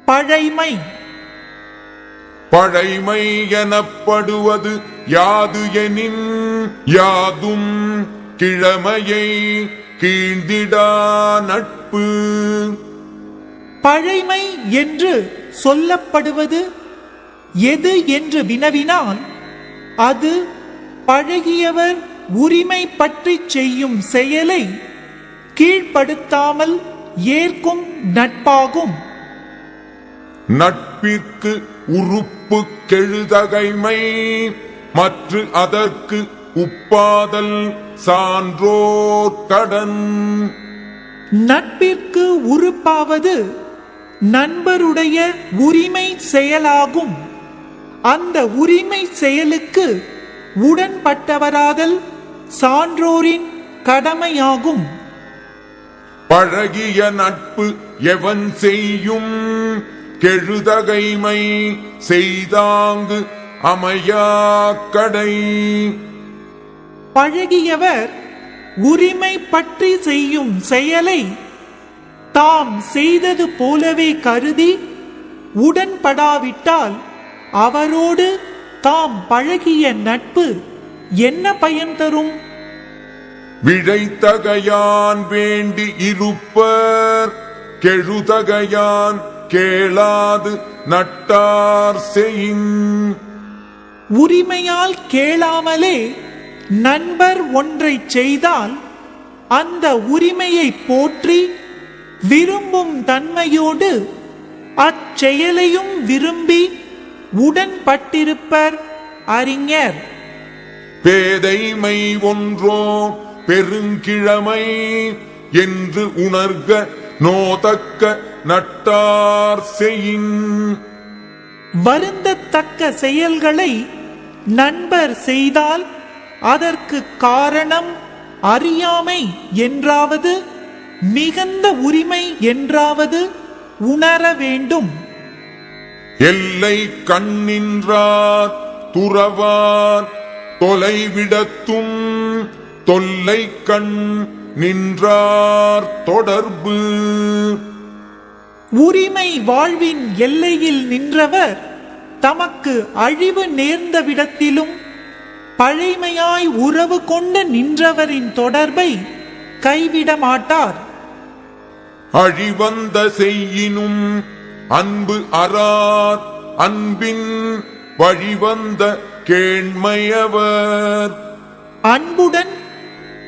பழைமை. பழைமை எனப்படுவது யாது எனின், யாதும் கிழமையை கீழ்ந்திடா நட்பு. பழைமை என்று சொல்லப்படுவது எது என்று வினவினால், அது பழகியவர் உரிமை பற்றி செய்யும் செயலை கீழ்ப்படுத்தாமல் ஏற்கும் நட்பாகும். நட்பிற்கு உறுப்பு கெழுதகைமை, மற்ற அதற்கு உப்பாதல் சான்றோர் கடன். நட்பிற்கு உறுப்பாவது நண்பருடைய உரிமை செயலாகும். அந்த உரிமை செயலுக்கு உடன்பட்டவராதல் சான்றோரின் கடமையாகும். பழகிய நட்பு எவன் செய்யும், கெழுதகைமை செய்தாங்கு அமையா கடை. பழகியவர் உரிமை பற்றி செய்யும் செயலை தாம் செய்தது போலவே கருதி உடன்படாவிட்டால் அவரோடு தாம் பழகிய நட்பு என்ன பயன் தரும்? விழைத்தகையான் வேண்டி இருப்பர், கெழுதகையான் கேளாது நட்டார் செயின். உரிமையால் கேளாமலே நண்பர் ஒன்றை செய்தால் அந்த உரிமையை போற்றி விரும்பும் தன்மையோடு அச்செயலையும் விரும்பி உடன்பட்டிருப்பர் அறிஞர். பேதைமை ஒன்றோ பெருங்கிழமை என்று உணர்க நோதக்க நட்டார் செயின். வருந்தத்தக்க செயல்களை நண்பர் செய்தால் அதற்கு காரணம் அறியாமை என்றாவது மிகுந்த உரிமை என்றாவது உணர வேண்டும். எல்லை கண்ணின்றார் துறவார் தொலைவிடத்தும், தொல்லை கண் நின்றார் தொடர்பு. உரிமை வாழ்வின் எல்லையில் நின்றவர் தமக்கு அழிவு நேர்ந்த விடத்திலும் பழைமையாய் உறவு கொண்டு நின்றவரின் தொடர்பை கைவிட மாட்டார். அழிவந்த செய்யினும் அன்பு அறார், அன்பின் வழிவந்த கேண்மையவர். அன்புடன்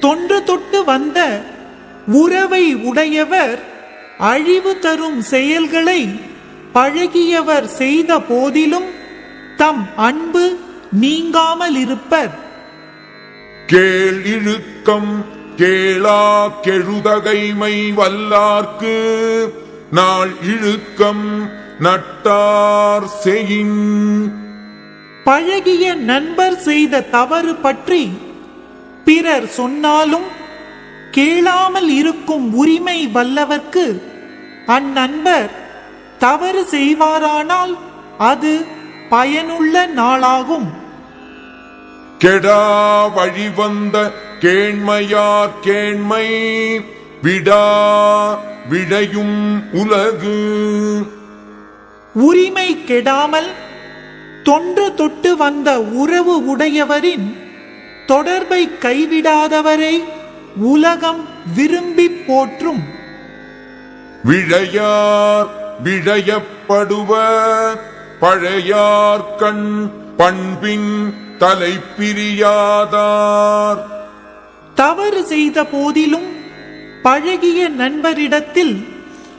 தொன்று தொட்டு வந்த உறவை உடையவர் அழிவு தரும் செயல்களை பழகியவர் செய்த போதிலும் தம் அன்பு நீங்காமல் இருப்பர். கேள் இழுக்கம் கேளா கெழுதகைமை வல்லார்க்கு, நாள் இழுக்கம் நட்டார் செயின். பழகிய நண்பர் செய்த தவறு பற்றி பிறர் சொன்னாலும் கேளாமல் இருக்கும் உரிமை வல்லவர்க்கு அந்நண்பர் தவறு செய்வாரானால் அது பயனுள்ள நாளாகும். கெடா வழிவந்த கேண்மையார் கேண்மை, விடா விடையும் உலகு. உரிமை கெடாமல் தொன்று தொட்டு வந்த உறவு உடையவரின் தொடர்பை கைவிடாதவரை உலகம் விரும்பி போற்றும். விழையார் விழையப்படுவர், பழையார் கண் பண்பின் தலைப்பிரியாதார். தவறு செய்த போதிலும் பழகிய நண்பரிடத்தில்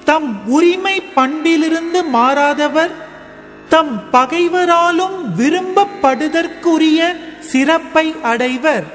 தம் உரிமை பண்பிலிருந்து மாறாதவர் தம் பகைவராலும் விரும்பப்படுதற்குரிய சிறப்பை அடைவர்.